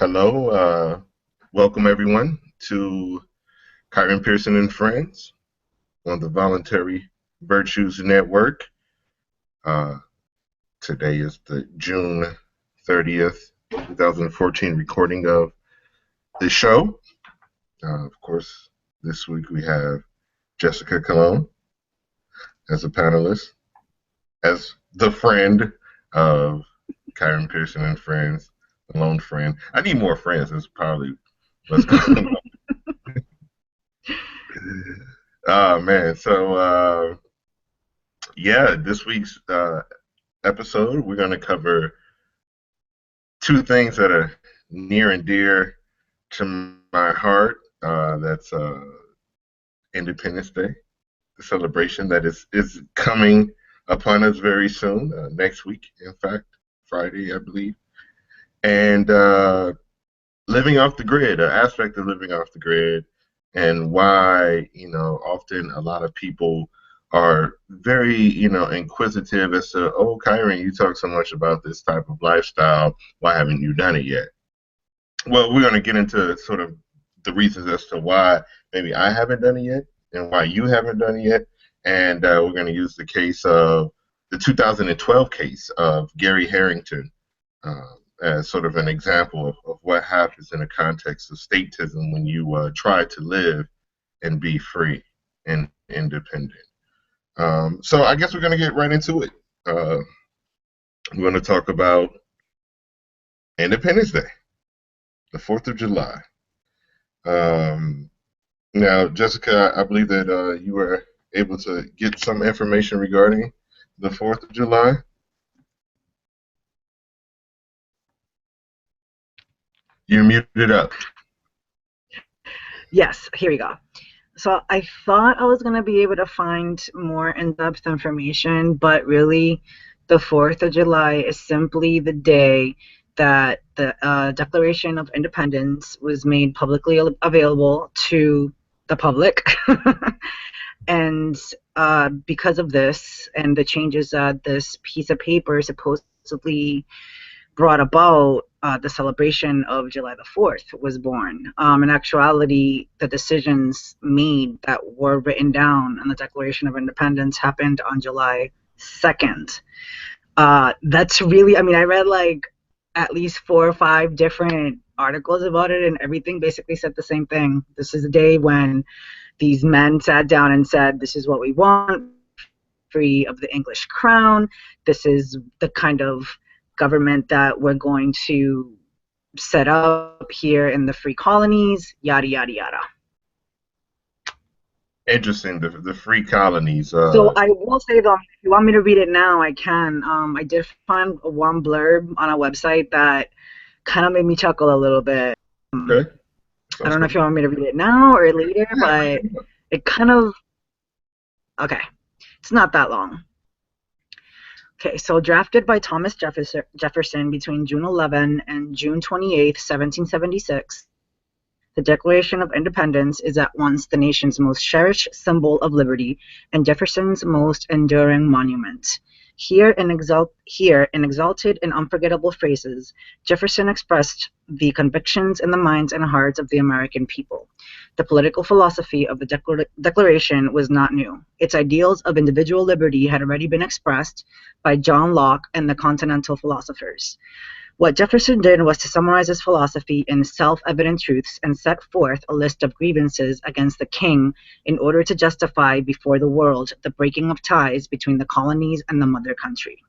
Hello, welcome everyone to Kieran, Pearson and Friends on the Voluntary Virtues Network. Uh, Today is the June 30th, 2014 recording of the show. Of course, this week we have Jessica Cologne as a panelist, as the friend of Kieran, Pearson and Friends, a lone friend. I need more friends. That's probably what's going on. Oh man, so yeah, this week's episode we're going to cover two things that are near and dear to my heart. That's Independence Day, the celebration that is coming upon us very soon, next week, in fact, Friday, I believe, and living off the grid, an aspect of living off the grid, and why, often a lot of people are very, inquisitive as to, oh, Kieran, you talk so much about this type of lifestyle. Why haven't you done it yet? Well, we're going to get into sort of the reasons as to why maybe I haven't done it yet and why you haven't done it yet. And we're going to use the case of the 2012 case of Gary Harrington as sort of an example of what happens in a context of statism when you try to live and be free and independent. So I guess we're going to get right into it. We're going to talk about Independence Day, the 4th of July. Now, Jessica, I believe that you were able to get some information regarding the 4th of July. You're muted up. Yes, here we go. So I thought I was going to be able to find more in-depth information, but really the 4th of July is simply the day that the Declaration of Independence was made publicly available to the public. And because of this and the changes that this piece of paper supposedly brought about, the celebration of July the 4th was born. In actuality, the decisions made that were written down in the Declaration of Independence happened on July 2nd. That's really, I read like at least 4 or 5 different articles about it, and everything basically said the same thing. This is a day when these men sat down and said, this is what we want, free of the English crown. This is the kind of government that we're going to set up here in the free colonies, yada, yada, yada. Interesting, the free colonies. So I will say, though, if you want me to read it now, I can. I did find one blurb on a website that kind of made me chuckle a little bit. Okay. I don't know if you want me to read it now or later, but it kind of, okay, it's not that long. Okay, so drafted by Thomas Jefferson between June 11 and June 28, 1776, the Declaration of Independence is at once the nation's most cherished symbol of liberty and Jefferson's most enduring monument. Here in exalted and unforgettable phrases, Jefferson expressed the convictions in the minds and hearts of the American people. The political philosophy of the Declaration was not new. Its ideals of individual liberty had already been expressed by John Locke and the Continental philosophers. What Jefferson did was to summarize his philosophy in self-evident truths and set forth a list of grievances against the king in order to justify before the world the breaking of ties between the colonies and the mother country.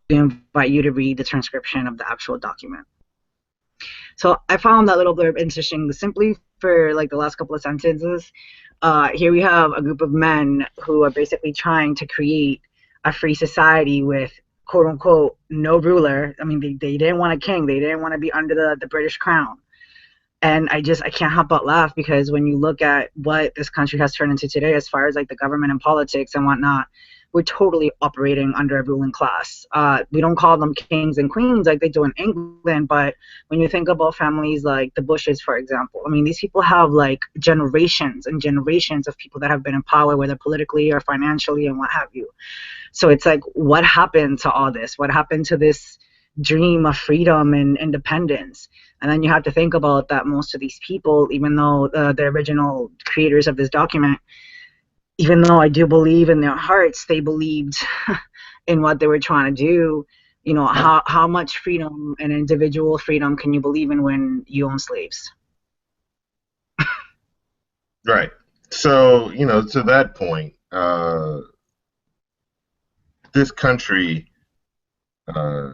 We invite you to read the transcription of the actual document. So I found that little blurb interesting simply for like the last couple of sentences. Here we have a group of men who are basically trying to create a free society with quote unquote no ruler. They didn't want a king. They didn't want to be under the British crown. And I can't help but laugh, because when you look at what this country has turned into today as far as like the government and politics and whatnot, we're totally operating under a ruling class. We don't call them kings and queens like they do in England, but when you think about families like the Bushes, for example, these people have like generations and generations of people that have been in power, whether politically or financially and what have you. So it's like, what happened to all this? What happened to this dream of freedom and independence. And then you have to think about that most of these people, even though the original creators of this document, even though I do believe in their hearts, they believed in what they were trying to do. You know, how much freedom and individual freedom can you believe in when you own slaves? Right. So, to that point, this country, uh,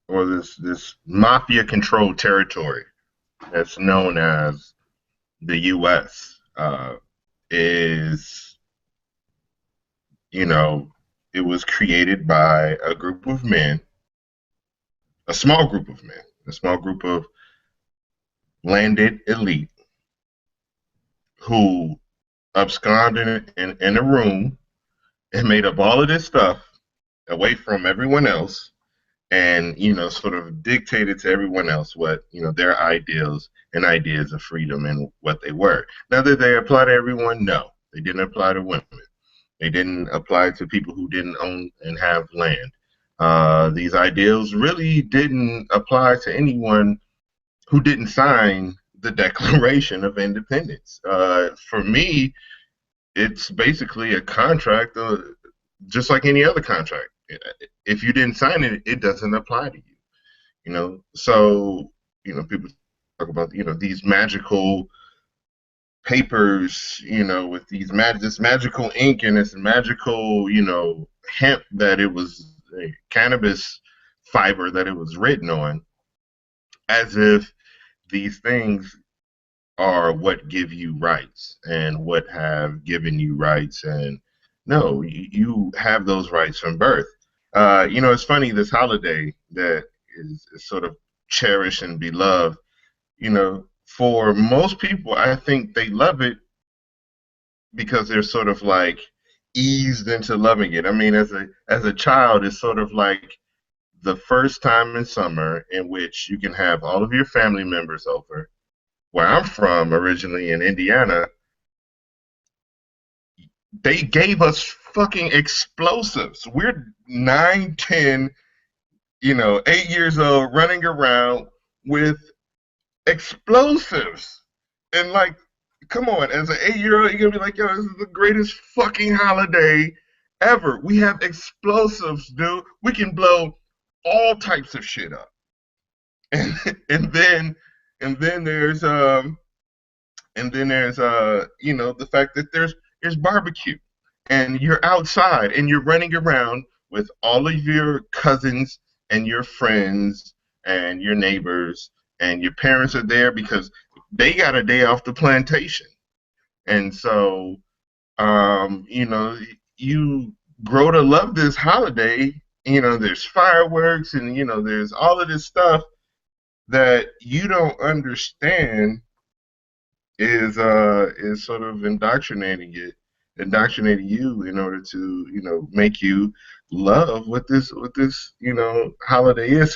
or this mafia controlled territory that's known as the U.S., is, you know, it was created by a group of men, a small group of men, a small group of landed elite who absconded in a room and made up all of this stuff away from everyone else, and sort of dictated to everyone else what their ideals and ideas of freedom and what they were. Now, did they apply to everyone? No, they didn't apply to women. They didn't apply to people who didn't own and have land. These ideals really didn't apply to anyone who didn't sign the Declaration of Independence. For me, it's basically a contract, just like any other contract. If you didn't sign it, it doesn't apply to you. So people talk about these magical papers, with this magical ink and this magical hemp that it was a cannabis fiber that it was written on, as if these things are what give you rights and what have given you rights. And no, you have those rights from birth. It's funny, this holiday that is sort of cherished and beloved, for most people, I think they love it because they're sort of like eased into loving it. I mean, as a child, it's sort of like the first time in summer in which you can have all of your family members over. Where I'm from, originally in Indiana, they gave us fucking explosives. We're 9, 10, 8 years old, running around with explosives. And like, come on, as an 8-year-old, you're gonna be like, yo, this is the greatest fucking holiday ever. We have explosives, dude. We can blow all types of shit up. And and then and then there's the fact that there's barbecue, and you're outside and you're running around with all of your cousins and your friends and your neighbors, and your parents are there because they got a day off the plantation. And so you grow to love this holiday. There's fireworks, and there's all of this stuff that you don't understand is sort of indoctrinating you in order to make you love what this holiday is,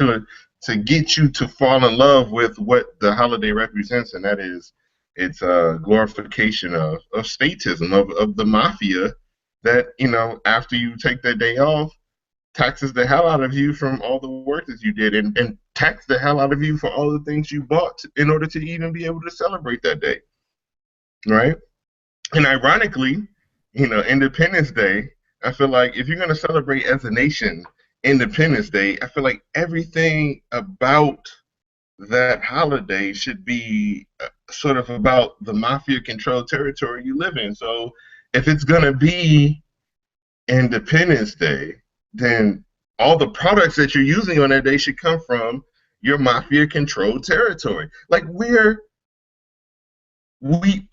to get you to fall in love with what the holiday represents, and that is it's a glorification of statism, of the mafia, that after you take that day off, taxes the hell out of you from all the work that you did, and tax the hell out of you for all the things you bought in order to even be able to celebrate that day. Right? And ironically, Independence Day, I feel like if you're going to celebrate as a nation Independence Day, I feel like everything about that holiday should be sort of about the mafia controlled territory you live in. So if it's going to be Independence Day, then all the products that you're using on that day should come from your mafia controlled territory. Like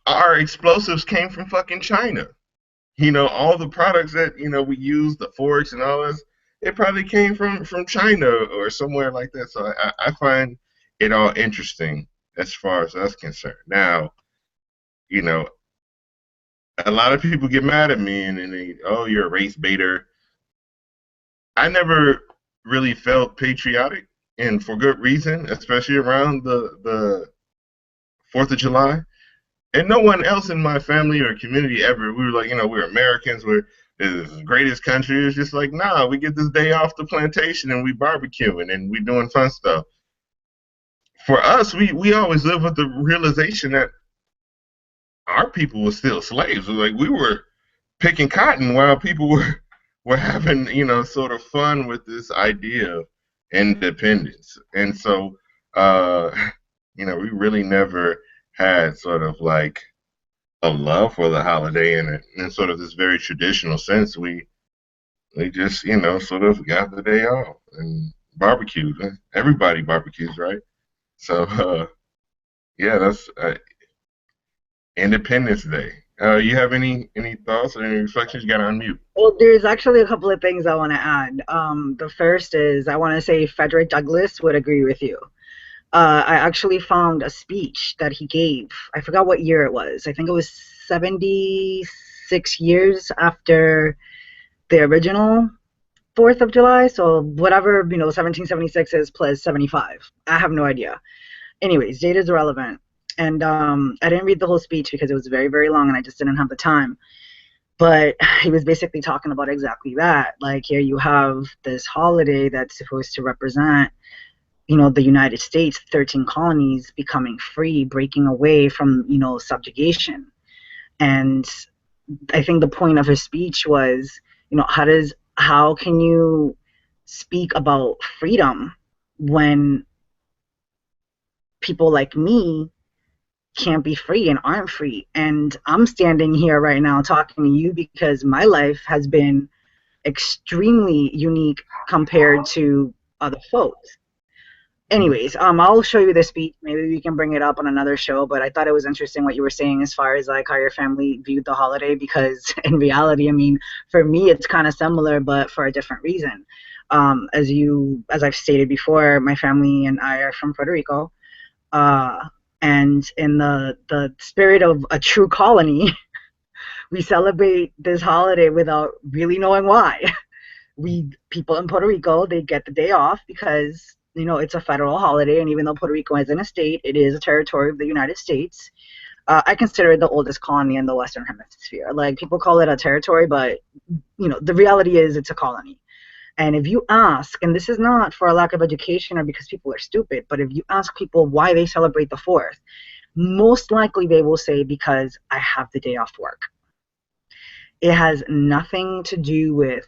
our explosives came from fucking China. All the products that we use, the forks and all this, it probably came from China or somewhere like that. So I find it all interesting as far as us concerned. Now, a lot of people get mad at me, and they, oh, you're a race baiter. I never really felt patriotic, and for good reason, especially around the 4th of July. And no one else in my family or community ever. We were like, we're Americans. is the greatest country. It's just like, nah, we get this day off the plantation and we barbecuing and we doing fun stuff. For us, we always live with the realization that our people were still slaves. Like we were picking cotton while people were having, sort of fun with this idea of independence. And so, uh, we really never had sort of like a love for the holiday in sort of this very traditional sense. We just, sort of got the day off and barbecued. Everybody barbecues, right? So, yeah, that's Independence Day. You have any thoughts or any reflections? You got to unmute. Well, there's actually a couple of things I want to add. The first is I want to say Frederick Douglass would agree with you. I actually found a speech that he gave. I forgot what year it was. I think it was 76 years after the original 4th of July. So whatever, 1776 is plus 75. I have no idea. Anyways, date is irrelevant. And I didn't read the whole speech because it was very, very long and I just didn't have the time. But he was basically talking about exactly that. Like here you have this holiday that's supposed to represent, the United States, 13 colonies becoming free, breaking away from, subjugation. And I think the point of his speech was, how can you speak about freedom when people like me can't be free and aren't free? And I'm standing here right now talking to you because my life has been extremely unique compared to other folks. Anyways, I'll show you the speech. Maybe we can bring it up on another show. But I thought it was interesting what you were saying as far as like how your family viewed the holiday, because in reality, I mean, for me, it's kind of similar, but for a different reason. As I've stated before, my family and I are from Puerto Rico, and in the spirit of a true colony, we celebrate this holiday without really knowing why. People in Puerto Rico, they get the day off because it's a federal holiday, and even though Puerto Rico isn't a state, it is a territory of the United States. I consider it the oldest colony in the Western Hemisphere. Like people call it a territory, but the reality is it's a colony. And if you ask, and this is not for a lack of education or because people are stupid, but if you ask people why they celebrate the 4th, most likely they will say because I have the day off work. It has nothing to do with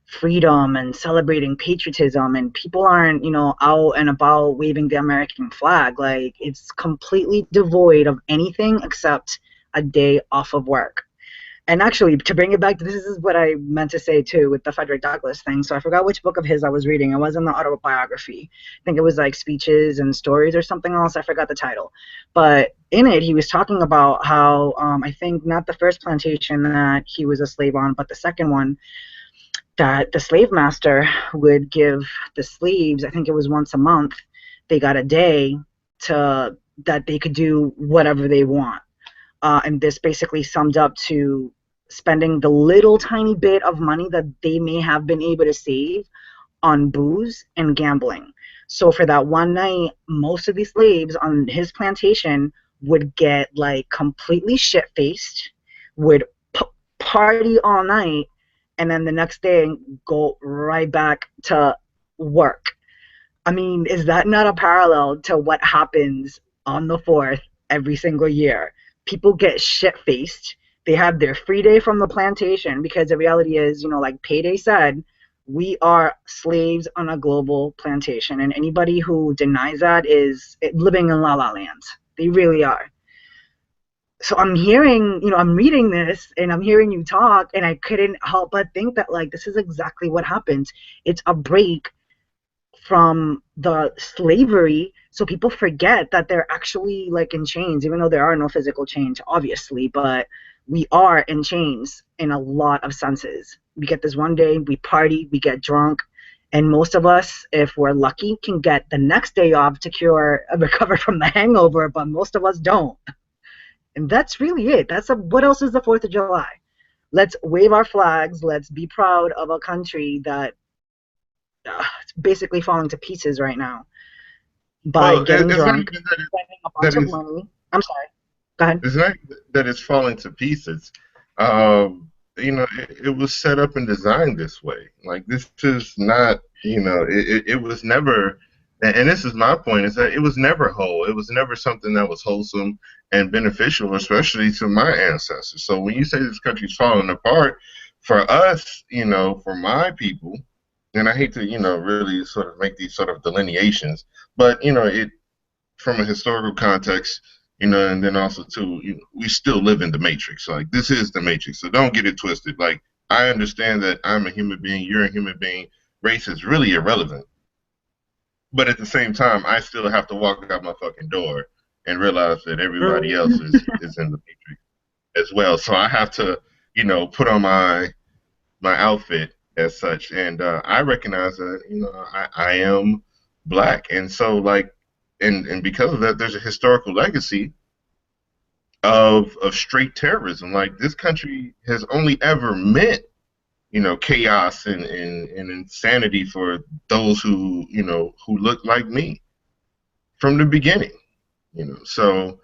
freedom and celebrating patriotism, and people aren't out and about waving the American flag. Like it's completely devoid of anything except a day off of work. And actually, to bring it back, this is what I meant to say too with the Frederick Douglass thing. So I forgot which book of his I was reading. It wasn't the autobiography. I think it was like Speeches and Stories or something else. I forgot the title. But in it, he was talking about how I think not the first plantation that he was a slave on, but the second one, that the slave master would give the slaves, I think it was once a month, they got a day that they could do whatever they want. And this basically summed up to spending the little tiny bit of money that they may have been able to save on booze and gambling. So for that one night, most of these slaves on his plantation would get like completely shit-faced, would party all night, and then the next day go right back to work. I mean, is that not a parallel to what happens on the 4th every single year? People get shit-faced. They have their free day from the plantation because the reality is, like Payday said, we are slaves on a global plantation. And anybody who denies that is living in La La Land. They really are. So I'm hearing, I'm reading this and I'm hearing you talk, and I couldn't help but think that like this is exactly what happens. It's a break from the slavery, so people forget that they're actually like in chains, even though there are no physical chains, obviously, but we are in chains in a lot of senses. We get this one day, we party, we get drunk, and most of us, if we're lucky, can get the next day off to recover from the hangover, but most of us don't. And that's really it. What else is the 4th of July? Let's wave our flags. Let's be proud of a country that it's basically falling to pieces right now by getting it's not drunk, even spending a bunch of money. I'm sorry. Go ahead. it's not that it's falling to pieces. Um, it was set up and designed this way. Like this is not, it was never, and this is my point, is that it was never whole. It was never something that was wholesome and beneficial, especially to my ancestors. So when you say this country's falling apart, for us, for my people, and I hate to, really sort of make these sort of delineations, but it from a historical context, and then also too, we still live in the matrix. Like this is the matrix, so don't get it twisted. Like I understand that I'm a human being, you're a human being. Race is really irrelevant, but at the same time, I still have to walk out my fucking door and realize that everybody else is in the matrix as well. So I have to, put on my outfit as such, and I recognize that I am black, and so like, and because of that, there's a historical legacy of straight terrorism. Like this country has only ever meant chaos and insanity for those who look like me from the beginning. So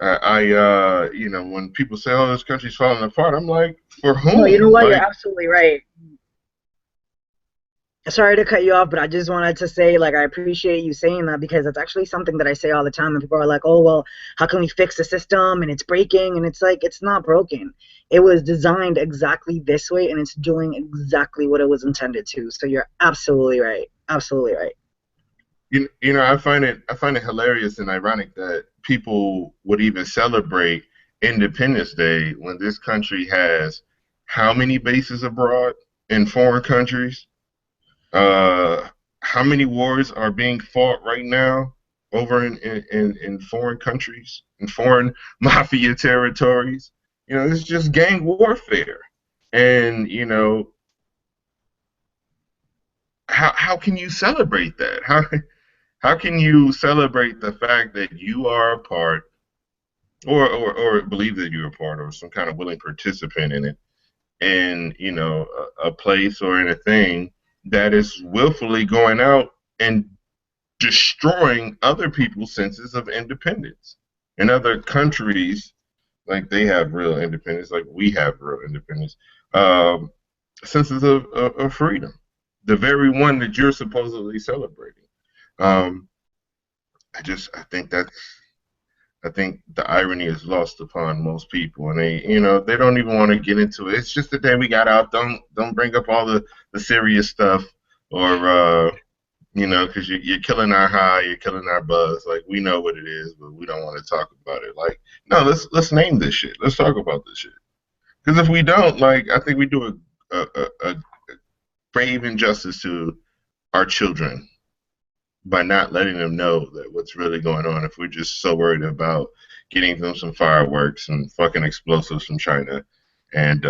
when people say, "Oh, this country's falling apart," I'm like, for No, you know whom? what? You're Like, absolutely right. Sorry to cut you off, but I just wanted to say, like, I appreciate you saying that because it's actually something that I say all the time. And people are like, oh, well, how can we fix the system? And it's breaking. And it's like, it's not broken. It was designed exactly this way, and it's doing exactly what it was intended to. So you're absolutely right. Absolutely right. I find it hilarious and ironic that people would even celebrate Independence Day when this country has how many bases abroad in foreign countries? Uh, how many wars are being fought right now over in foreign countries, in foreign mafia territories? It's just gang warfare. And, how can you celebrate that? How can you celebrate the fact that you are a part, or believe that you're a part, or some kind of willing participant in it, in a place or in a thing that is willfully going out and destroying other people's senses of independence? In other countries, like they have real independence, like we have real independence, um, senses of freedom, the very one that you're supposedly celebrating. Um, I think the irony is lost upon most people, and they don't even want to get into it. It's just the day we got out. Don't bring up all the serious stuff, or because you're killing our high, you're killing our buzz. Like we know what it is, but we don't want to talk about it. Like no, let's name this shit. Let's talk about this shit. Because if we don't, like, I think we do a grave injustice to our children by not letting them know that what's really going on. If we're just so worried about getting them some fireworks and fucking explosives from China, and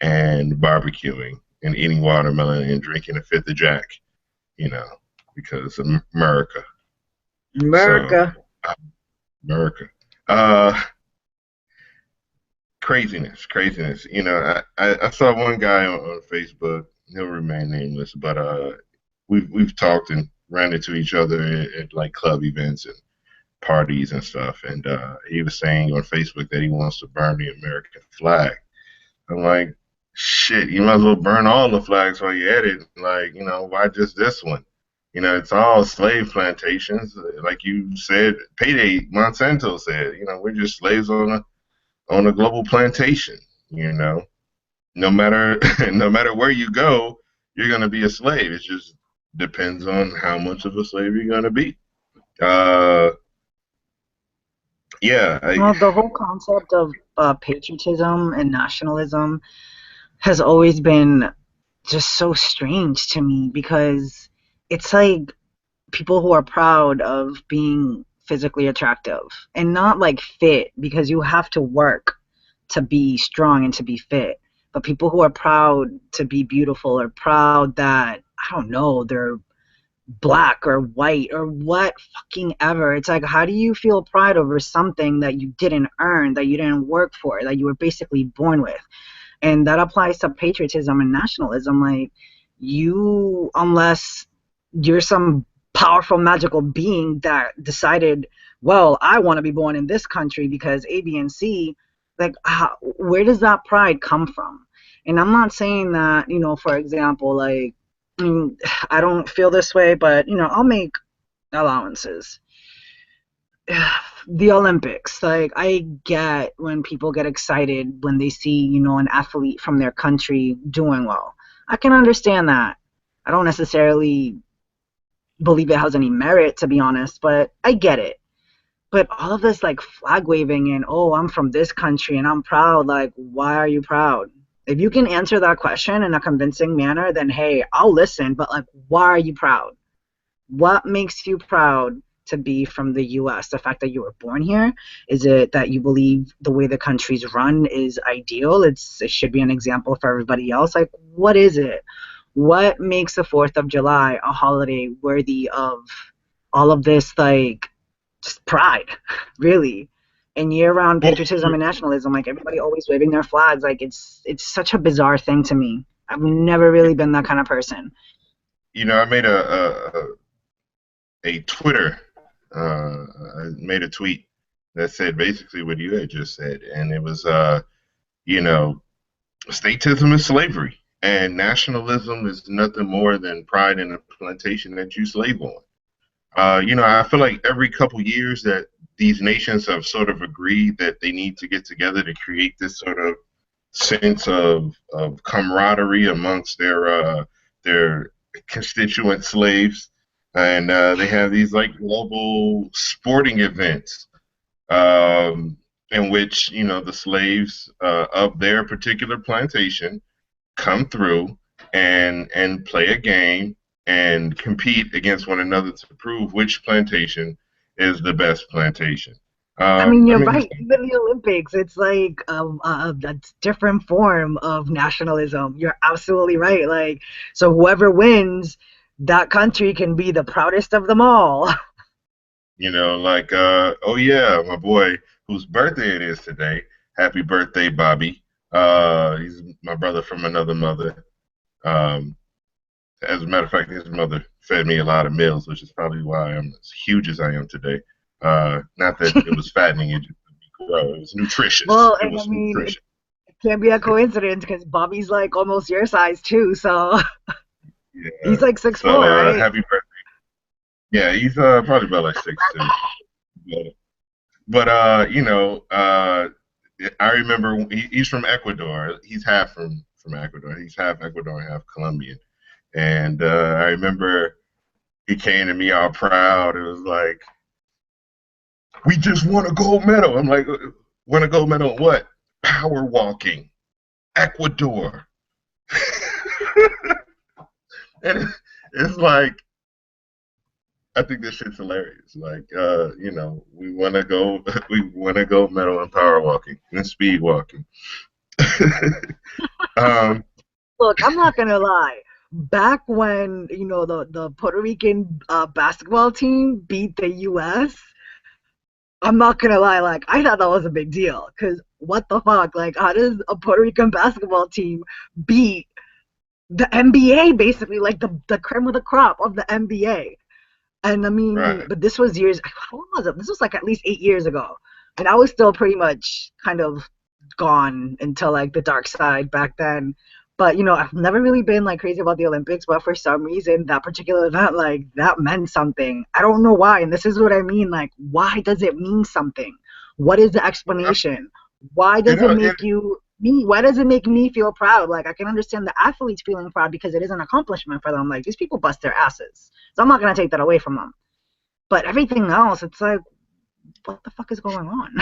and barbecuing and eating watermelon and drinking a fifth of Jack, you know, because of America. So America. America, uh, craziness. I saw one guy on Facebook. He'll remain nameless, but we've talked and ran into each other at like club events and parties and stuff. And he was saying on Facebook that he wants to burn the American flag. I'm like, shit, you might as well burn all the flags while you're at it. Like, why just this one? It's all slave plantations. Like you said, Payday Monsanto said, we're just slaves on a global plantation. You know, no matter no matter where you go, you're gonna be a slave. It just depends on how much of a slave you're gonna be. Uh, yeah, Well, the whole concept of patriotism and nationalism has always been just so strange to me because it's like people who are proud of being physically attractive and not like fit because you have to work to be strong and to be fit. But people who are proud to be beautiful or proud that, I don't know, they're black or white or what fucking ever. It's like, how do you feel pride over something that you didn't earn, that you didn't work for, that you were basically born with? And that applies to patriotism and nationalism. Like, you, unless you're some powerful magical being that decided, well, I want to be born in this country because A, B, and C, Like, where does that pride come from? And I'm not saying that, for example, like, I don't feel this way, but, I'll make allowances. The Olympics, like, I get when people get excited when they see, an athlete from their country doing well. I can understand that. I don't necessarily believe it has any merit, to be honest, but I get it. But all of this like flag waving and, oh, I'm from this country and I'm proud, like, why are you proud? If you can answer that question in a convincing manner, then hey, I'll listen. But like, why are you proud? What makes you proud to be from the US? The fact that you were born here? Is it that you believe the way the country's run is ideal? It should be an example for everybody else. Like, what is it? What makes the 4th of July a holiday worthy of all of this, like, just pride, really? And year-round Well, patriotism and nationalism, like everybody always waving their flags, like it's such a bizarre thing to me. I've never really been that kind of person. I made a Twitter, I made a tweet that said basically what you had just said, and it was, you know, statism is slavery, and nationalism is nothing more than pride in a plantation that you slave on. I feel like every couple years that these nations have sort of agreed that they need to get together to create this sort of sense of camaraderie amongst their constituent slaves, and they have these like global sporting events in which the slaves of their particular plantation come through and play a game and compete against one another to prove which plantation is the best plantation. I mean, I you're mean, right. Even the Olympics, it's like a different form of nationalism. You're absolutely right. Like, so whoever wins, that country can be the proudest of them all. like, oh yeah, my boy whose birthday it is today. Happy birthday, Bobby. He's my brother from another mother. Um, as a matter of fact, his mother fed me a lot of meals, which is probably why I'm as huge as I am today. Not that it was fattening, it just grow. It was nutritious. Well, It and I was mean, it nutritious. can't be a coincidence because Bobby's like almost your size too. So Yeah. he's like 6'4", So right? happy birthday. Yeah, he's probably about like 6'2". But I remember he's from Ecuador. He's half from Ecuador. He's half Ecuadorian, half Colombian. And I remember he came to me all proud. It was like, we just won a gold medal. I'm like, won a gold medal in what? Power walking, Ecuador. And it's like, I think this shit's hilarious. Like, we want to go, we want to go medal in power walking and speed walking. um, Look, I'm not gonna lie. Back when the Puerto Rican basketball team beat the U.S., I'm not gonna lie. Like, I thought that was a big deal because what the fuck? Like, how does a Puerto Rican basketball team beat the NBA, basically, like the creme of the crop of the NBA? And I mean, right. but this was years. How long was it? This was like at least 8 years ago, and I was still pretty much kind of gone into like the dark side back then. But I've never really been like crazy about the Olympics, but for some reason that particular event, like, that meant something. I don't know why, and this is what I mean. Like, why does it mean something? What is the explanation? Why You does it know, it, make you me? Why does it make me feel proud? Like, I can understand the athletes feeling proud because it is an accomplishment for them. Like, these people bust their asses, so I'm not gonna take that away from them. But everything else, it's like, what the fuck is going on?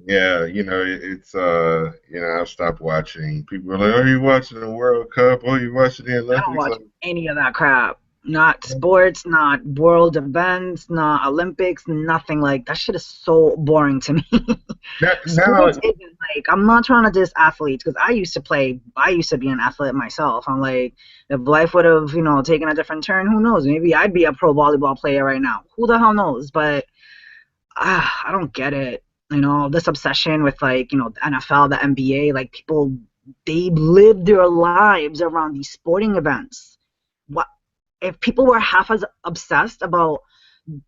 yeah, it's I've stopped watching. People are like, "Oh, you watching the World Cup? Oh, you watching the I don't Olympics?" watch Like, any of that crap. Not sports, not world events, not Olympics, nothing. Like, that shit is so boring to me. now, Sports isn't like, I'm not trying to diss athletes because I used to be an athlete myself. I'm like, if life would have, taken a different turn, who knows? Maybe I'd be a pro volleyball player right now. Who the hell knows? But I don't get it. This obsession with, like, the NFL, the NBA, like, people, they live their lives around these sporting events. What if people were half as obsessed about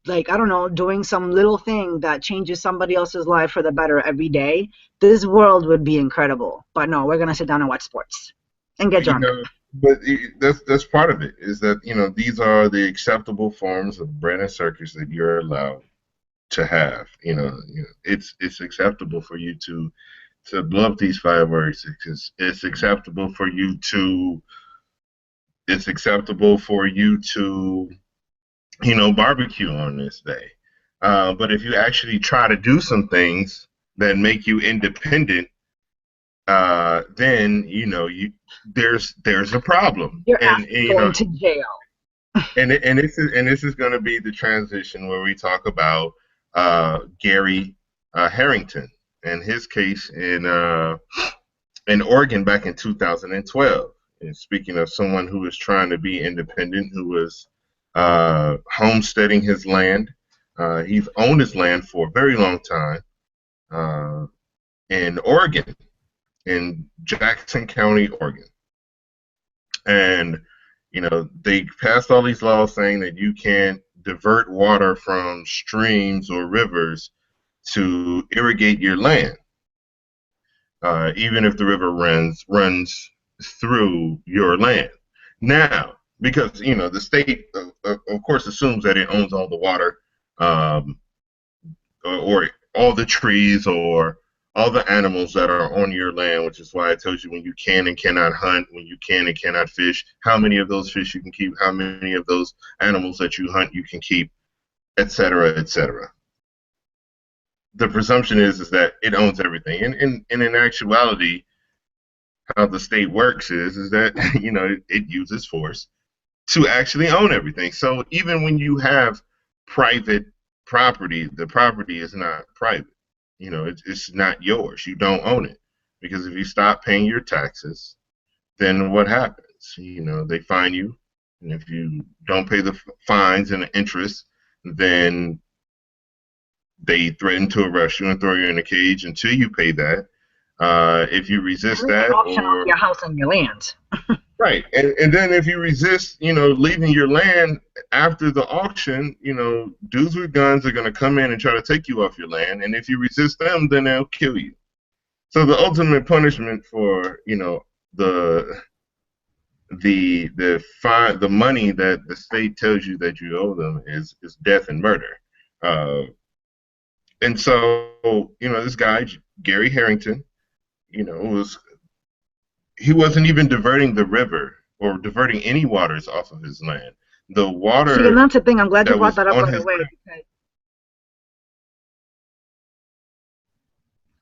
like, I don't know, doing some little thing that changes somebody else's life for the better every day, this world would be incredible. But no, we're gonna sit down and watch sports and get You drunk. know, but that's part of it, is that, these are the acceptable forms of bread and circus that you're allowed to have. It's acceptable for you to blow up these fireworks. It's acceptable for you to barbecue on this day. But if you actually try to do some things that make you independent, then there's a problem. Your ass And is going to jail. this is going to be the transition where we talk about Gary Harrington and his case in Oregon back in 2012. And speaking of someone who was trying to be independent, who was homesteading his land, he's owned his land for a very long time uh, in Oregon, in Jackson County, Oregon. And they passed all these laws saying that you can't divert water from streams or rivers to irrigate your land, even if the river runs through your land. Now, because the state, of course, assumes that it owns all the water, um, or all the trees, or all the animals that are on your land, which is why it tells you when you can and cannot hunt, when you can and cannot fish, how many of those fish you can keep, how many of those animals that you hunt you can keep, etc., etc. The presumption is that it owns everything, and in actuality, how the state works is that it uses force to actually own everything. So even when you have private property, the property is not private. It's not yours. You don't own it, because if you stop paying your taxes, then what happens? They fine you, and if you don't pay the fines and the interest, then they threaten to arrest you and throw you in a cage until you pay that. If you resist And they can that, auction off or your house and your land. right, and then if you resist, leaving your land after the auction, dudes with guns are going to come in and try to take you off your land, and if you resist them, then they'll kill you. So the ultimate punishment for the the money that the state tells you that you owe them is death and murder. Uh, and so this guy Gary Harrington, was he wasn't even diverting the river or diverting any waters off of his land. The See, and water that's the thing. I'm glad you that brought was that up on right his away. land. Because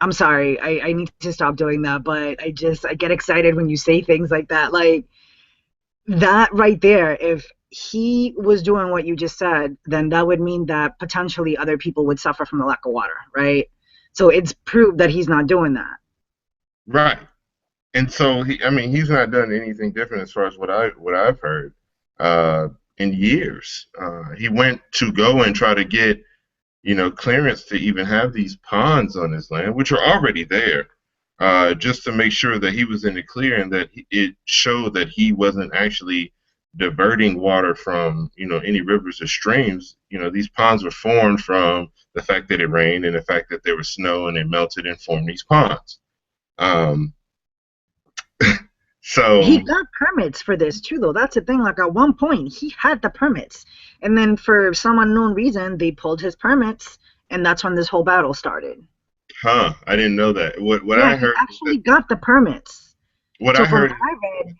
I'm sorry, I need to stop doing that, but I get excited when you say things like that. Like that right there, if he was doing what you just said, then that would mean that potentially other people would suffer from the lack of water, right? So it's proved that he's not doing that. Right. And so he's not done anything different as far as what I've heard uh, in years. He went to go and try to get clearance to even have these ponds on his land, which are already there, just to make sure that he was in the clear, and that it showed that he wasn't actually diverting water from any rivers or streams. These ponds were formed from the fact that it rained and the fact that there was snow and it melted and formed these ponds. Um, He so got permits for this too, though. That's the thing. Like at one point, he had the permits, and then for some unknown reason, they pulled his permits, and that's when this whole battle started. I didn't know that. What Yeah, I he heard is that actually got the permits. what So I from what heard. I read,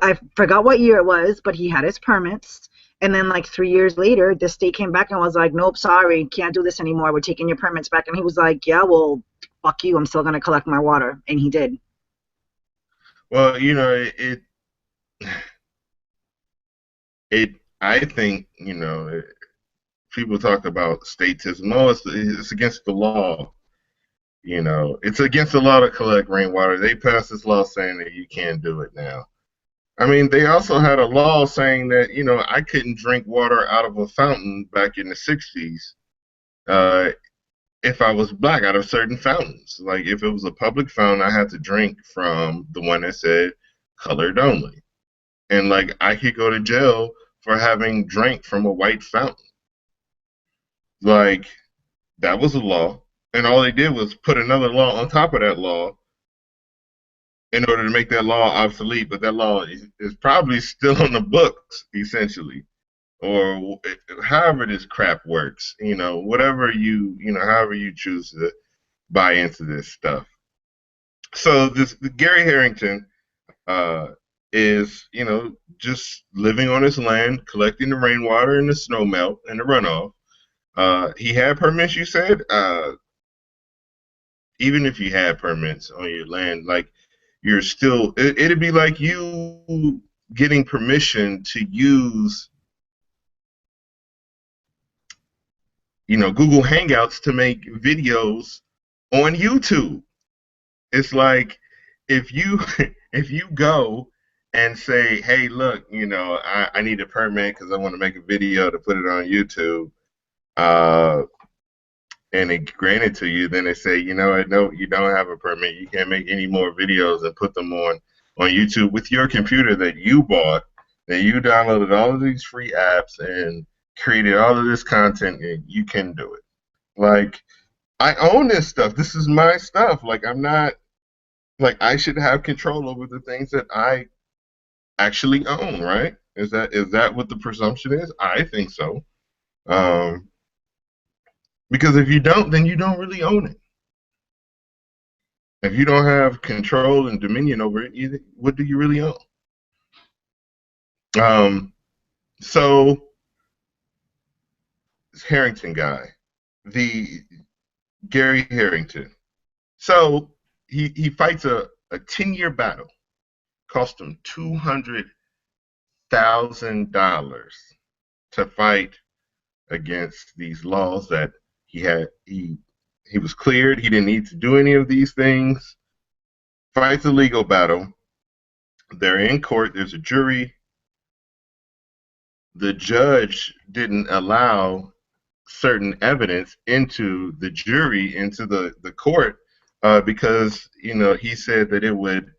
I forgot what year it was, but he had his permits. And then like 3 years later, the state came back and was like, nope, sorry, can't do this anymore. We're taking your permits back. And he was like, yeah, well, fuck you. I'm still gonna collect my water. And he did. Well, it. I think people talk about statism. Oh, it's against the law. It's against the law to collect rainwater. They passed this law saying that you can't do it now. I mean, they also had a law saying that I couldn't drink water out of a fountain back in the '60s. Uh, if I was black, out of certain fountains. Like if it was a public fountain, I had to drink from the one that said colored only. And like I could go to jail for having drank from a white fountain. Like, that was a law, and all they did was put another law on top of that law in order to make that law obsolete. But that law is probably still on the books, essentially, or however this crap works. Whatever however you choose to buy into this stuff. So this Gary Harrington uh, is just living on his land, collecting the rainwater and the snow melt and the runoff. He had permits, you said. Even if you had permits on your land, like you're still, it'd be like you getting permission to use, Google Hangouts to make videos on YouTube. It's like if you if you go and say, hey, look, I need a permit because I want to make a video to put it on YouTube. Uh, and they grant it to you, then they say, no, you don't have a permit. You can't make any more videos and put them on YouTube with your computer that you bought, that you downloaded all of these free apps and created all of this content, and you can do it. Like, I own this stuff. This is my stuff. Like, I'm not, like, I should have control over the things that I actually own, right? Is that what the presumption is? I think so. Um, because if you don't, then you don't really own it. If you don't have control and dominion over it, what do you really own? Um, so this Harrington guy, the Gary Harrington. So he fights a 10-year battle, cost him $200,000 to fight against these laws that he was cleared. He didn't need to do any of these things. Fights a legal battle. They're in court. There's a jury. The judge didn't allow certain evidence into the jury, into the court, because he said that it would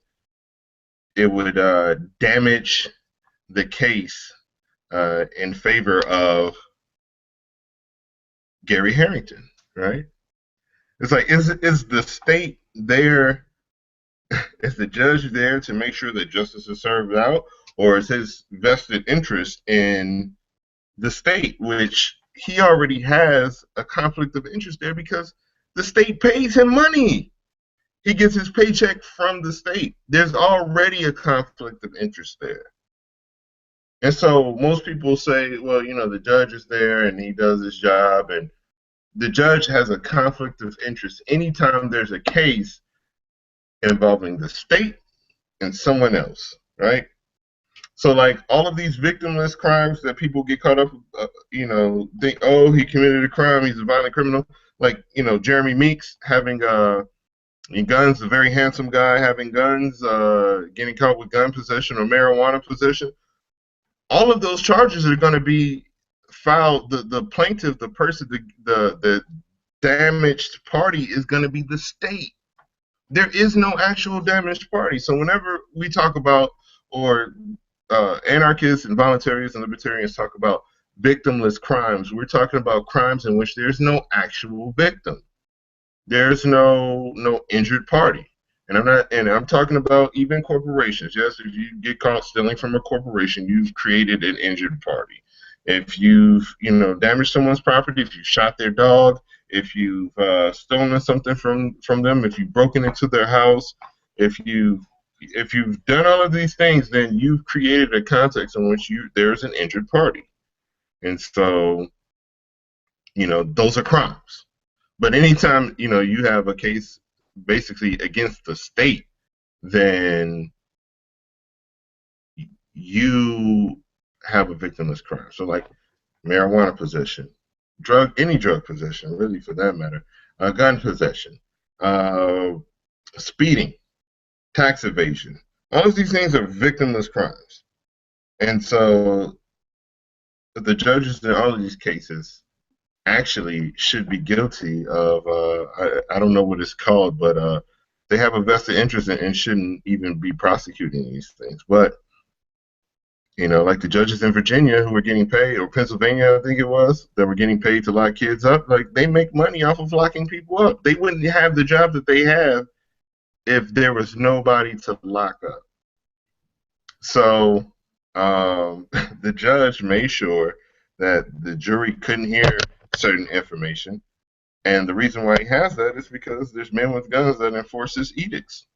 damage the case in favor of Gary Harrington, right? It's like, is the state there? Is the judge there to make sure that justice is served out, or is his vested interest in the state, which he already has a conflict of interest there because the state pays him money. He gets his paycheck from the state. There's already a conflict of interest there. And so most people say, well, the judge is there and he does his job, and the judge has a conflict of interest anytime there's a case involving the state and someone else, right? So, like, all of these victimless crimes that people get caught up, think, oh, he committed a crime, he's a violent criminal. Like, Jeremy Meeks having guns, a very handsome guy having guns, getting caught with gun possession or marijuana possession. All of those charges are going to be filed. The plaintiff, the person, the damaged party is going to be the state. There is no actual damaged party. So whenever we talk about, or anarchists and voluntarists and libertarians talk about victimless crimes, we're talking about crimes in which there's no actual victim. There's no injured party. And I'm talking about even corporations. Yes, if you get caught stealing from a corporation, you've created an injured party. If you've damaged someone's property, if you shot their dog, if you've stolen something from them, if you've broken into their house, if you've done all of these things, then you've created a context in which there's an injured party. And so, those are crimes. But anytime, you have a case basically against the state, then you have a victimless crime. So, like, marijuana possession, any drug possession, really, for that matter, gun possession, speeding, tax evasion. All of these things are victimless crimes. And so the judges in all of these cases actually should be guilty of, I don't know what it's called, but they have a vested interest in and shouldn't even be prosecuting these things. But Like the judges in Virginia who were getting paid, or Pennsylvania, I think it was, that were getting paid to lock kids up. Like they make money off of locking people up. They wouldn't have the job that they have if there was nobody to lock up. So the judge made sure that the jury couldn't hear certain information. And the reason why he has that is because there's men with guns that enforce his edicts.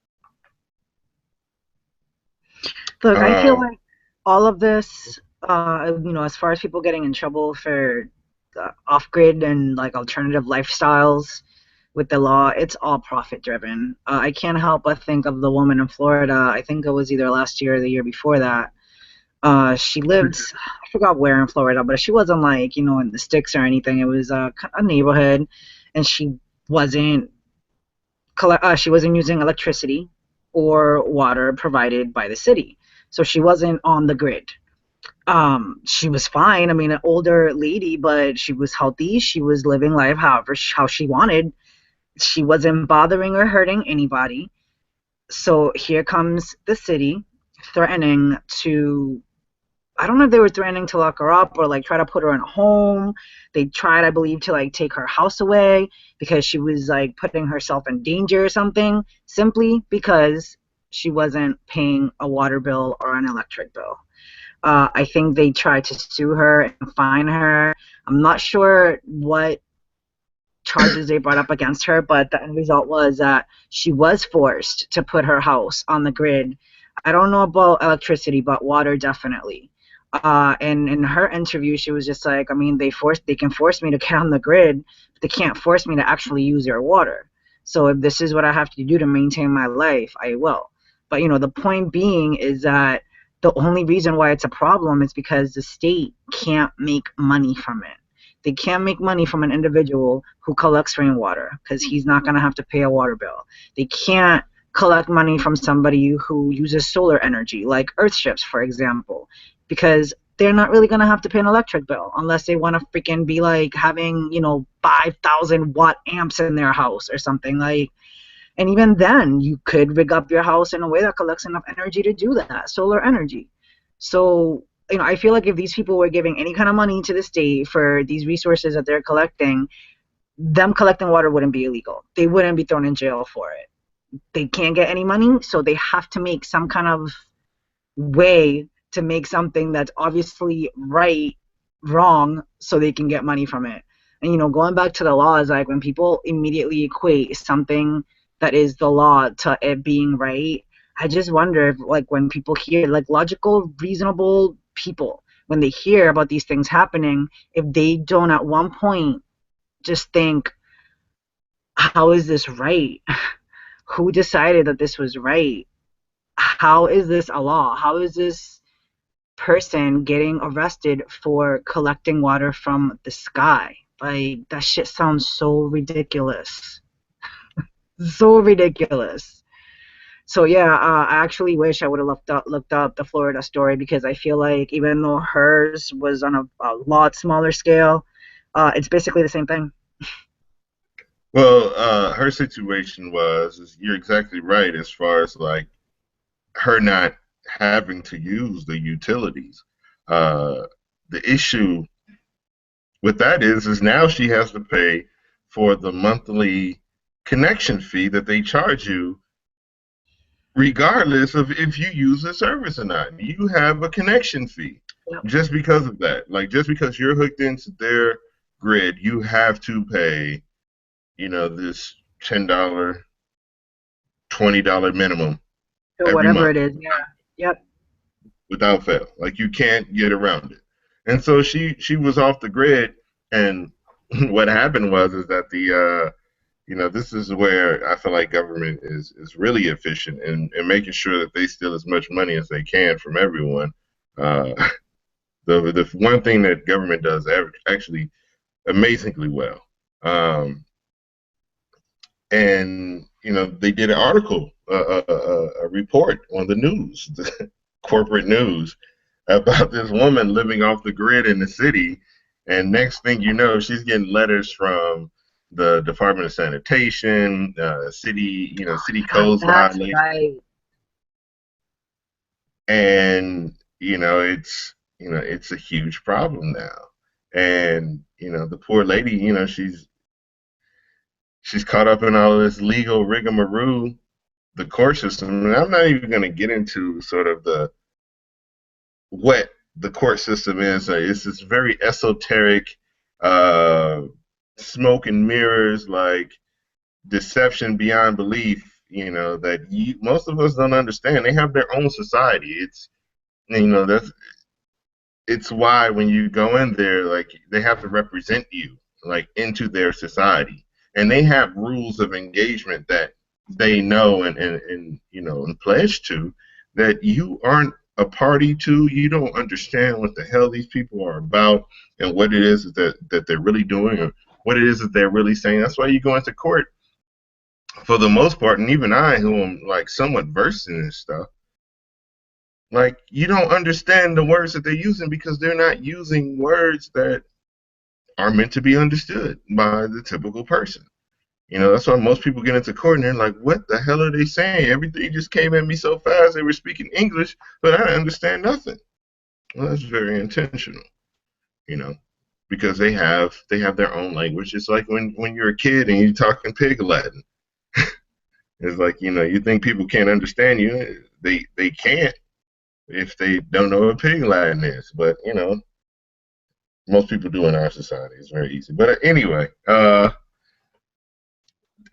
Look, I feel Um, like all of this, as far as people getting in trouble for off-grid and like alternative lifestyles with the law, it's all profit-driven. I can't help but think of the woman in Florida. I think it was either last year or the year before that. She lived, I forgot where in Florida, but she wasn't like, in the sticks or anything. It was a neighborhood, and wasn't she wasn't using electricity or water provided by the city. So she wasn't on the grid. She was fine. I mean, an older lady, but she was healthy. She was living life how she wanted. She wasn't bothering or hurting anybody. So here comes the city threatening to, I don't know if they were threatening to lock her up or like try to put her in a home. They tried, I believe, to like take her house away because she was like putting herself in danger or something, simply because she wasn't paying a water bill or an electric bill. I think they tried to sue her and fine her. I'm not sure what charges they brought up against her, but the end result was that she was forced to put her house on the grid. I don't know about electricity, but water definitely. And in her interview, she was just like, I mean, they can force me to get on the grid, but they can't force me to actually use their water. So if this is what I have to do to maintain my life, I will. But the point being is that the only reason why it's a problem is because the state can't make money from it. They can't make money from an individual who collects rainwater because he's not going to have to pay a water bill. They can't collect money from somebody who uses solar energy, like Earthships, for example, because they're not really going to have to pay an electric bill unless they want to freaking be like having, 5,000 watt amps in their house or something like. And even then, you could rig up your house in a way that collects enough energy to do that, solar energy. So, I feel like if these people were giving any kind of money to the state for these resources that they're collecting, them collecting water wouldn't be illegal. They wouldn't be thrown in jail for it. They can't get any money, so they have to make some kind of way to make something that's obviously wrong, so they can get money from it. And going back to the laws, like when people immediately equate something that is the law to it being right, I just wonder if, like, when people hear, like, logical, reasonable people, when they hear about these things happening, if they don't at one point just think, how is this right? Who decided that this was right? How is this a law? How is this person getting arrested for collecting water from the sky? Like, that shit sounds so ridiculous. So ridiculous. So yeah, I actually wish I would have looked up the Florida story, because I feel like even though hers was on a lot smaller scale, it's basically the same thing. well, her situation you're exactly right as far as like her not having to use the utilities. Uh, the issue with that is now she has to pay for the monthly connection fee that they charge you regardless of if you use the service or not. You have a connection fee Yep. just because of that. Like just because you're hooked into their grid, you have to pay, this $10, $20 minimum Or every whatever month it is. Yeah. Yep. without fail. Like you can't get around it. And so she was off the grid, and what happened was is that this is where I feel like government is really efficient in making sure that they steal as much money as they can from everyone. Uh, the one thing that government does actually amazingly well, and they did an article, a report on the news, the corporate news, about this woman living off the grid in the city, and next thing you know, she's getting letters from the Department of Sanitation, city God, codes that's violation, right. and it's a huge problem now. And the poor lady, she's caught up in all this legal rigmarole, the court system. And I'm not even going to get into sort of the what the court system is. It's this very esoteric, uh, smoke and mirrors, like deception beyond belief. That most of us don't understand. They have their own society. That's it's why when you go in there, like they have to represent you, like into their society, and they have rules of engagement that they know and pledge to that you aren't a party to. You don't understand what the hell these people are about and what it is that they're really doing or what it is that they're really saying. That's why you go into court for the most part, and even I, who am like somewhat versed in this stuff, like you don't understand the words that they're using because they're not using words that are meant to be understood by the typical person. That's why most people get into court and they're like, what the hell are they saying? Everything just came at me so fast. They were speaking English, but I didn't understand nothing. Well, that's very intentional, you know, because they have their own language. It's like when you're a kid and you're talking pig Latin. It's like, you think people can't understand you. They can't if they don't know what pig Latin is. But, most people do in our society. It's very easy. But anyway,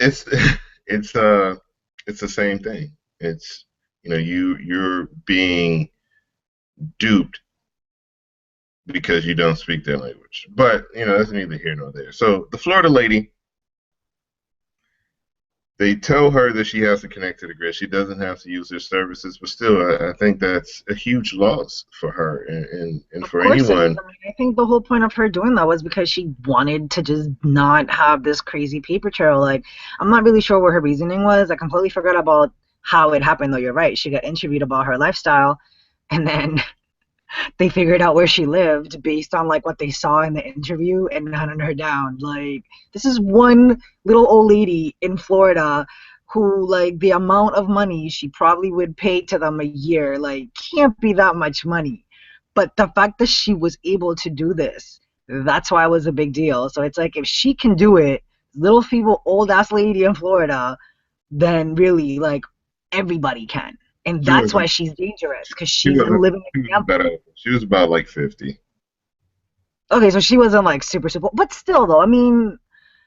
it's it's uh it's the same thing. It's you're being duped because you don't speak their language. But that's neither here nor there. So the Florida lady, they tell her that she has to connect to the grid. She doesn't have to use their services, but still, I think that's a huge loss for her and Of for course it is. anyone. I mean, I think the whole point of her doing that was because she wanted to just not have this crazy paper trail. Like, I'm not really sure what her reasoning was. I completely forgot about how it happened, though. You're right. She got interviewed about her lifestyle, and then they figured out where she lived based on like what they saw in the interview and hunted her down. Like, this is one little old lady in Florida who, like, the amount of money she probably would pay to them a year, like, can't be that much money. But the fact that she was able to do this, that's why it was a big deal. So it's like, if she can do it, little feeble old ass lady in Florida, then really, like, everybody can. And She that's wasn't. why she's dangerous, because She she's a wasn't. living She was example. about. She was about like 50. Okay, so she wasn't like super super, but still though, I mean,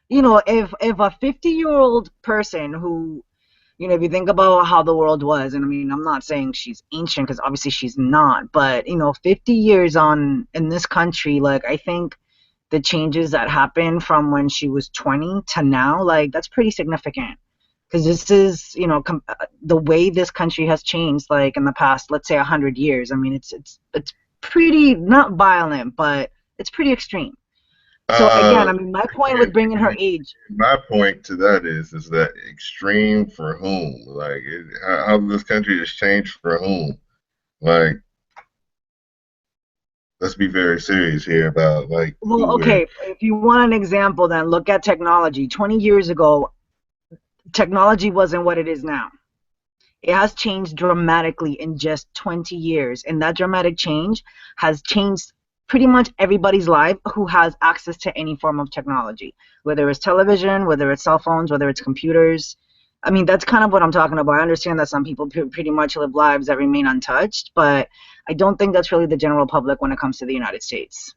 if a 50-year-old person who, if you think about how the world was, and I mean, I'm not saying she's ancient because obviously she's not, but 50 years on in this country, like, I think the changes that happened from when she was 20 to now, like, that's pretty significant. Because this is, the way this country has changed, like, in the past, let's say, 100 years. I mean, it's pretty not violent, but it's pretty extreme. So again, Uh, I mean, my point with and, bringing her and age. my point to that is that extreme for whom? Like how this country has changed for whom? Like let's be very serious here about like Well, who we're. okay, if you want an example, then look at technology. 20 years ago, technology wasn't what it is now. It has changed dramatically in just 20 years. And that dramatic change has changed pretty much everybody's life who has access to any form of technology, whether it's television, whether it's cell phones, whether it's computers. I mean, that's kind of what I'm talking about. I understand that some people pretty much live lives that remain untouched, but I don't think that's really the general public when it comes to the United States.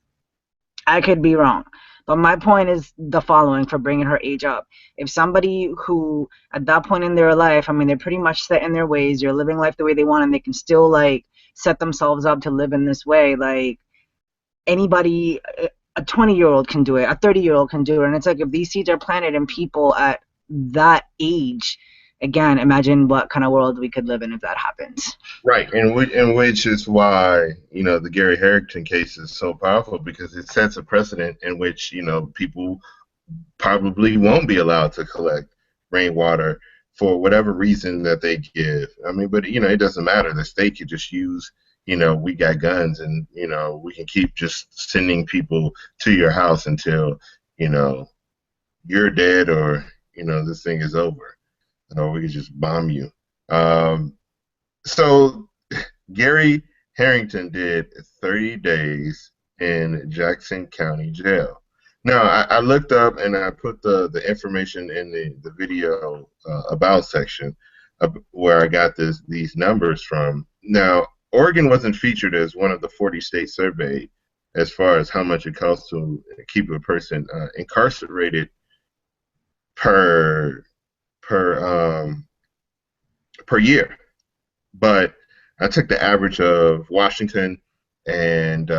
I could be wrong. But my point is the following for bringing her age up. If somebody who, at that point in their life, I mean, they're pretty much set in their ways, they're living life the way they want, and they can still, like, set themselves up to live in this way, like, anybody, a 20-year-old can do it, a 30-year-old can do it. And it's like, if these seeds are planted in people at that age, again, imagine what kind of world we could live in if that happens. Right, and which is why the Gary Harrington case is so powerful because it sets a precedent in which people probably won't be allowed to collect rainwater for whatever reason that they give. I mean, but it doesn't matter. The state could just use, we got guns and we can keep just sending people to your house until you know you're dead or this thing is over, or we could just bomb you. So Gary Harrington did 30 days in Jackson County Jail. Now, I looked up and I put the information in the video about section where I got these numbers from. Now, Oregon wasn't featured as one of the 40 states surveyed as far as how much it costs to keep a person incarcerated per per per year. But I took the average of Washington and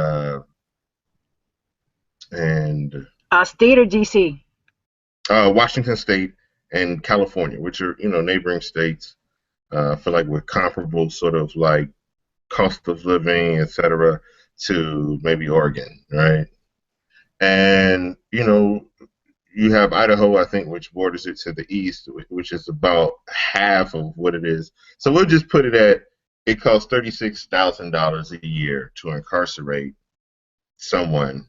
and State or DC? Washington State and California, which are neighboring states. I feel like with comparable sort of like cost of living, etc., to maybe Oregon, right? And you have Idaho, I think, which borders it to the east, which is about half of what it is. So we'll just put it at it costs $36,000 a year to incarcerate someone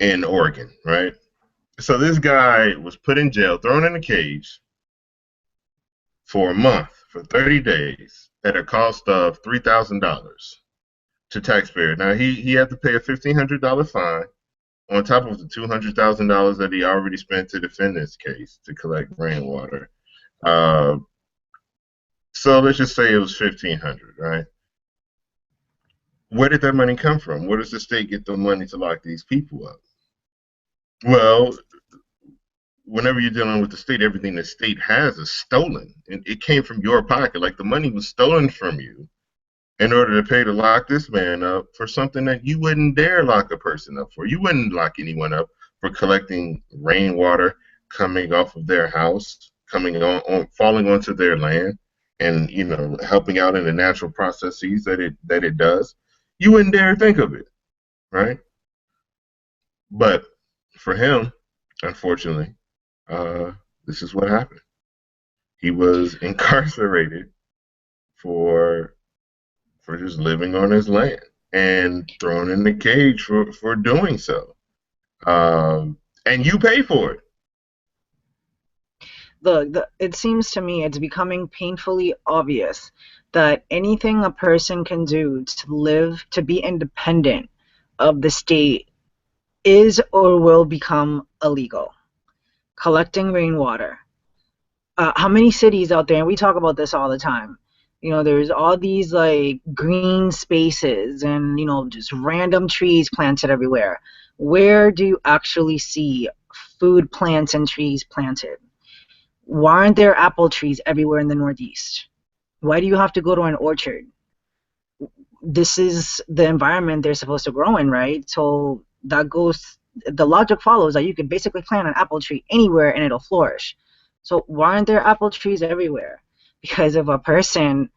in Oregon, right? So this guy was put in jail, thrown in a cage for a month, for 30 days, at a cost of $3,000 to taxpayers. Now he had to pay a $1,500 fine on top of the $200,000 that he already spent to defend this case to collect rainwater. Uh, so let's just say it was 1,500, right? Where did that money come from? Where does the state get the money to lock these people up? Well, whenever you're dealing with the state, everything the state has is stolen. It came from your pocket. Like the money was stolen from you in order to pay to lock this man up for something that you wouldn't dare lock a person up for. You wouldn't lock anyone up for collecting rainwater coming off of their house, coming on falling onto their land, and helping out in the natural processes that it does. You wouldn't dare think of it, right? But for him, unfortunately, this is what happened. He was incarcerated for just living on his land and thrown in the cage for doing so. And you pay for it. It seems to me it's becoming painfully obvious that anything a person can do to live, to be independent of the state, is or will become illegal. Collecting rainwater. How many cities out there, and we talk about this all the time, there's all these like green spaces and, just random trees planted everywhere. Where do you actually see food plants and trees planted? Why aren't there apple trees everywhere in the Northeast? Why do you have to go to an orchard? This is the environment they're supposed to grow in, right? So the logic follows that you could basically plant an apple tree anywhere and it'll flourish. So why aren't there apple trees everywhere? Because if a person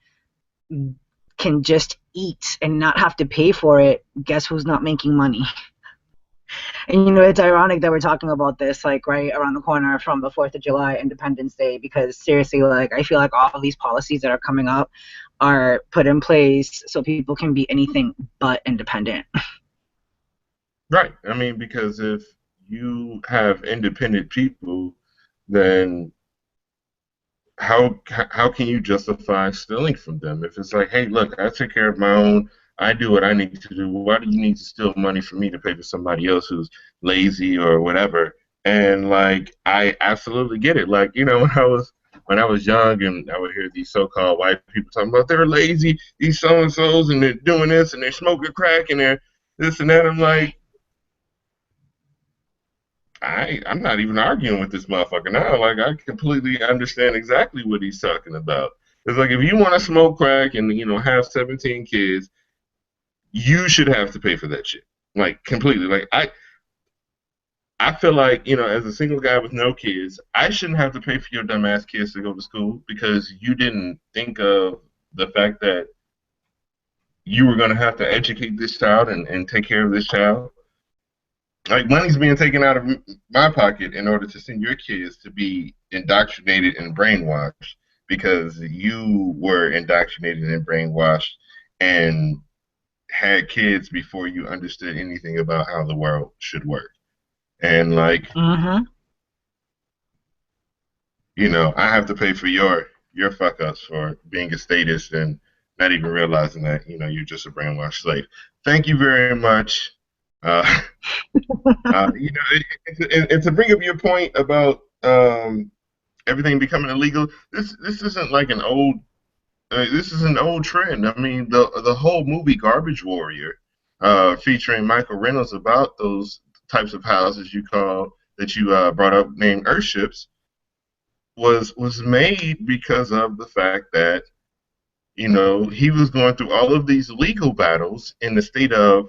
can just eat and not have to pay for it, guess who's not making money? And it's ironic that we're talking about this like right around the corner from the 4th of July, Independence Day, because seriously, like I feel like all of these policies that are coming up are put in place so people can be anything but independent. Right. I mean, because if you have independent people, then how can you justify stealing from them? If it's like, hey, look, I take care of my own, I do what I need to do. Why do you need to steal money from me to pay for somebody else who's lazy or whatever? And like, I absolutely get it. Like, when I was young and I would hear these so-called white people talking about they're lazy, these so-and-sos, and they're doing this and they're smoking crack and they're this and that. I'm like, I'm not even arguing with this motherfucker now. Like I completely understand exactly what he's talking about. It's like if you want to smoke crack and have 17 kids, you should have to pay for that shit. Like completely. Like I feel like as a single guy with no kids, I shouldn't have to pay for your dumbass kids to go to school because you didn't think of the fact that you were going to have to educate this child and take care of this child. Like money's being taken out of my pocket in order to send your kids to be indoctrinated and brainwashed because you were indoctrinated and brainwashed and had kids before you understood anything about how the world should work. And like, Mm-hmm. I have to pay for your fuck ups for being a statist and not even realizing that you're just a brainwashed slave. Thank you very much. Uh, and to bring up your point about everything becoming illegal, this isn't like an old. This is an old trend. I mean, the whole movie Garbage Warrior, featuring Michael Reynolds, about those types of houses that you brought up, named Earthships, was made because of the fact that he was going through all of these legal battles in the state of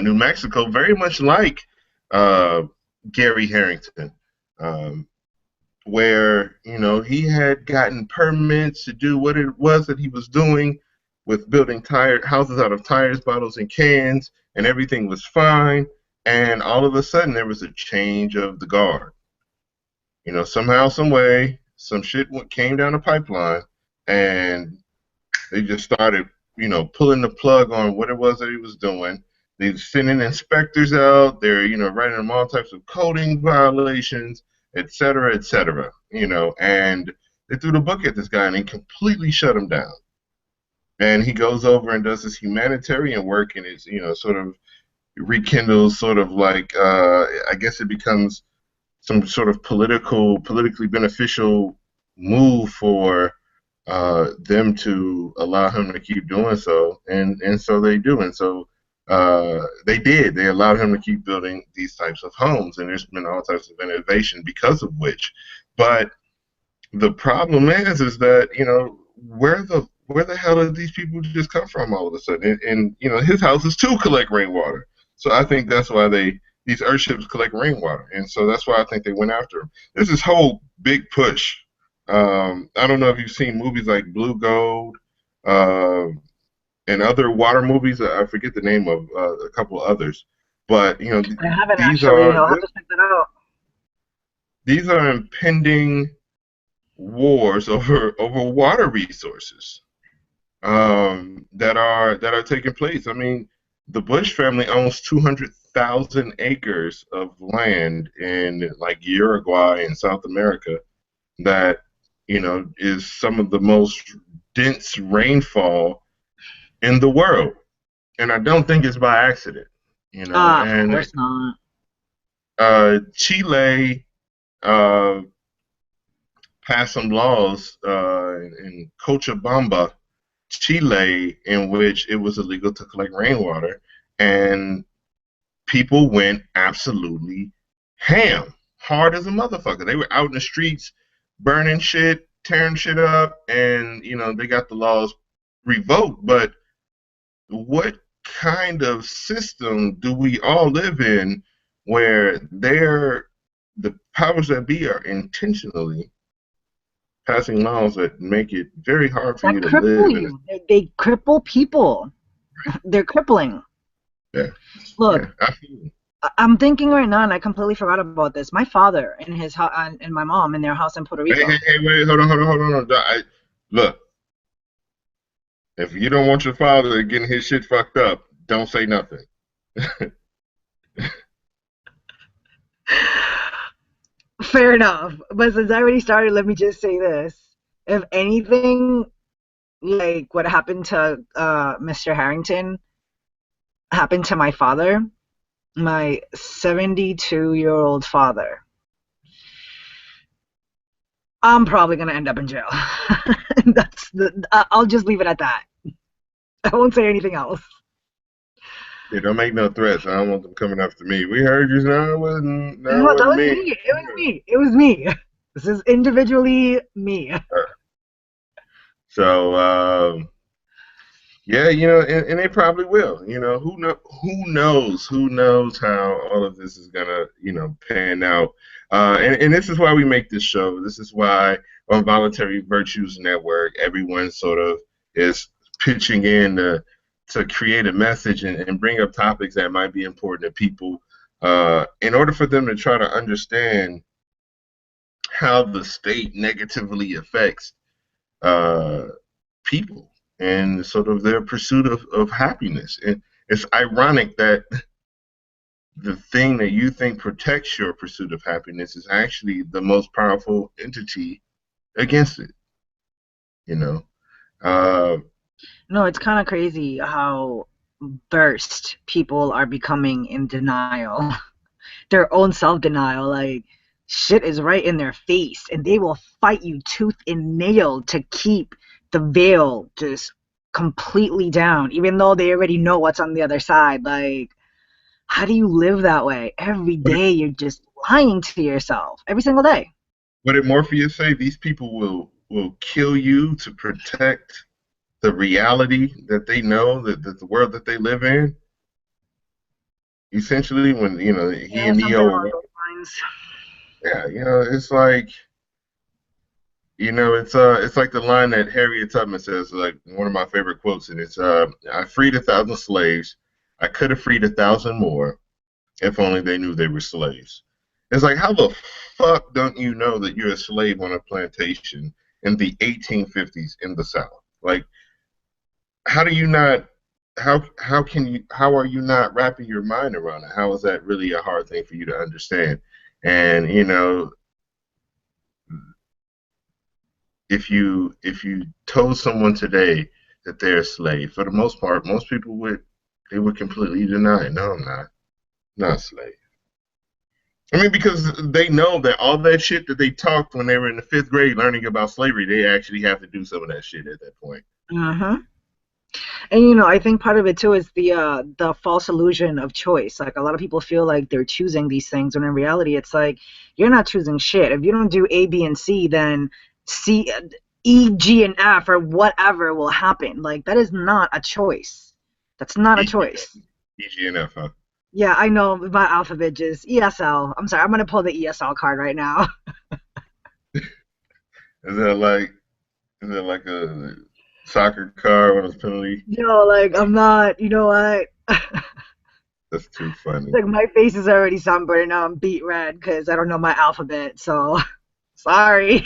New Mexico, very much like uh, Gary Harrington, um, where he had gotten permits to do what it was that he was doing with building houses out of tires, bottles, and cans, and everything was fine. And all of a sudden, there was a change of the guard. Somehow, some way, some shit came down the pipeline, and they just started, pulling the plug on what it was that he was doing. They sending inspectors out. They're, writing them all types of coding violations, et cetera, et cetera. And they threw the book at this guy and they completely shut him down. And he goes over and does this humanitarian work, and is, sort of rekindles, sort of like, I guess it becomes some sort of politically beneficial move for them to allow him to keep doing so, and so they do, and so they did. They allowed him to keep building these types of homes, and there's been all types of innovation because of which. But the problem is that where the hell did these people just come from all of a sudden? And his houses too collect rainwater, so I think that's why these earthships collect rainwater, and so that's why I think they went after him. There's this whole big push. I don't know if you've seen movies like Blue Gold uh, and other water movies. I forget the name of a couple of others, but I haven't these actually. are I'll have to check that out. these are impending wars over water resources that are taking place. I mean, the Bush family owns 200,000 acres of land in like Uruguay and South America that is some of the most dense rainfall in the world, and I don't think it's by accident. Of And course not. Chile uh, passed some laws in Cochabamba, Chile, in which it was illegal to collect rainwater, and people went absolutely ham, hard as a motherfucker. They were out in the streets burning shit, tearing shit up, and they got the laws revoked. But what kind of system do we all live in where the powers that be are intentionally passing laws that make it very hard for That you to cripple live in you. They cripple people. They're crippling. yeah, Look, yeah, absolutely. I'm thinking right now, and I completely forgot about this. My father and his and my mom in their house in Puerto Hey, hey, Rico. hey, wait, hold on. Look, if you don't want your father getting his shit fucked up, don't say nothing. Fair enough. But since I already started, let me just say this. If anything, like what happened to Mr. Harrington happened to my father, my 72-year-old father, I'm probably gonna end up in jail. I'll just leave it at that. I won't say anything else. Yeah, don't make no threats. I don't want them coming after me. We heard you. No, it wasn't. No, it No, that wasn't was me. me. It was me. It was me. This is individually me. So, yeah, and they probably will. Who knows how all of this is gonna, pan out. And this is why we make this show. This is why on Voluntary Virtues Network, everyone sort of is pitching in to create a message and bring up topics that might be important to people, in order for them to try to understand how the state negatively affects uh, people and sort of their pursuit of happiness. And it's ironic that the thing that you think protects your pursuit of happiness is actually the most powerful entity against it, you know. Uh, No, it's kind of crazy how burst people are becoming in denial, their own self denial. Like, shit is right in their face, and they will fight you tooth and nail to keep the veil just completely down, even though they already know what's on the other side. Like, how do you live that way? Every what, did, day you're just lying to yourself, every single day. what did Morpheus say? These people will kill you to protect the reality that they know, that the world that they live in. Essentially, when he Yeah, and something Neo were, along those lines. yeah, it's like it's like the line that Harriet Tubman says, like one of my favorite quotes, and it's I freed 1,000 slaves. I could have freed 1,000 more if only they knew they were slaves. It's like, how the fuck don't you know that you're a slave on a plantation in the 1850s in the South? Like, how do you not? How are you not wrapping your mind around it? How is that really a hard thing for you to understand? And if you told someone today that they're a slave, for the most part, most people would completely deny it. No, I'm not a slave. I mean, because they know that all that shit that they talked when they were in the fifth grade learning about slavery, they actually have to do some of that shit at that point. Uh-huh. And I think part of it too is the false illusion of choice. Like a lot of people feel like they're choosing these things, when in reality, it's like you're not choosing shit. If you don't do A, B, and C, then C, E, G, and F or whatever will happen. Like that is not a choice. That's not a choice. EGNF, huh? Yeah, I know my alphabet just ESL. I'm sorry, I'm gonna pull the ESL card right now. Is that like is that like a soccer car on a penalty? Like I'm not. You know what? That's too funny. Like my face is already sunburned and now I'm beet red because I don't know my alphabet. So sorry.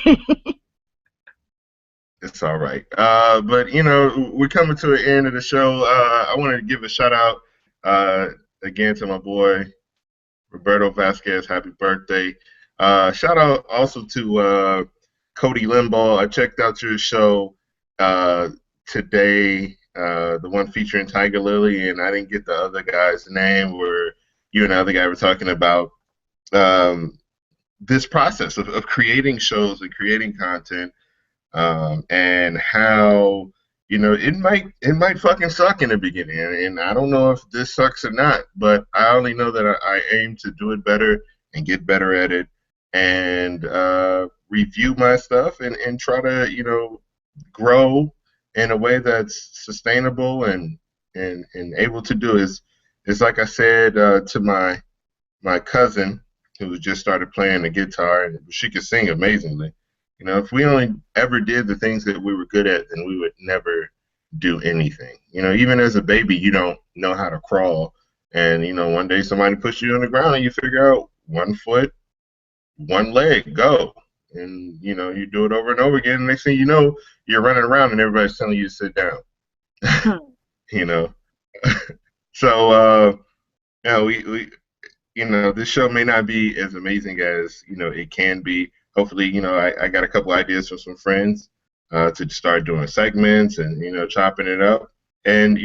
It's all right. But we're coming to the end of the show. I wanted to give a shout out uh, again to my boy Roberto Vasquez. Happy birthday! Shout out also to Cody Limbaugh. I checked out your show uh, today, the one featuring Tiger Lily, and I didn't get the other guy's name. Where you and the other guy were talking about um, this process of creating shows and creating content, and how it might fucking suck in the beginning, and I don't know if this sucks or not, but I only know that I aim to do it better and get better at it, and review my stuff and try to grow in a way that's sustainable and able to do is like I said to my cousin who just started playing the guitar, and she could sing amazingly. If we only ever did the things that we were good at, then we would never do anything. Even as a baby, you don't know how to crawl. And, one day somebody puts you on the ground and you figure out one foot, one leg, go. And, you do it over and over again. And next thing you know, you're running around and everybody's telling you to sit down. you know. So, we this show may not be as amazing as it can be. Hopefully, I got a couple ideas from some friends to start doing segments and chopping it up. And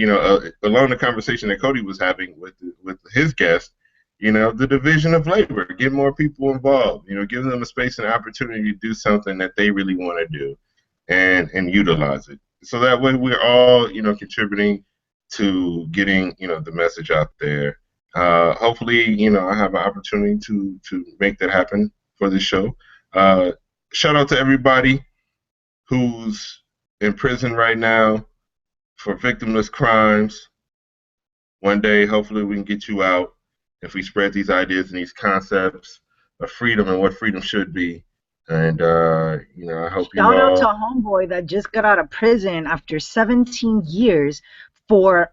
along the conversation that Cody was having with his guest, the division of labor, get more people involved. Give them a space and opportunity to do something that they really want to do, and utilize it. So that way, we're all contributing to getting the message out there. Hopefully, I have an opportunity to make that happen for this show. Uh, Shout out to everybody who's in prison right now for victimless crimes. One day, hopefully, we can get you out if we spread these ideas and these concepts of freedom and what freedom should be. And I hope you Shout out to all. homeboy that just got out of prison after 17 years for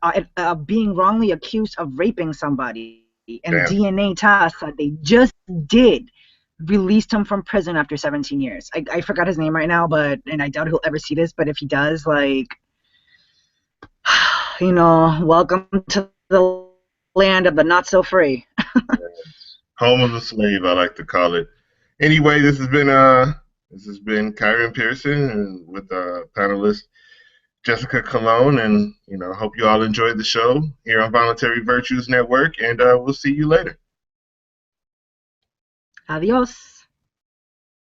being wrongly accused of raping somebody, and Damn. DNA tests that they just did released him from prison after 17 years. I forgot his name right now, and I doubt he'll ever see this, but if he does, like, welcome to the land of the not so free. Home of the slave, I like to call it. Anyway, this has been Kieran Pearson and with panelist Jessica Cologne, and hope you all enjoyed the show here on Voluntary Virtues Network, and we'll see you later. Adios.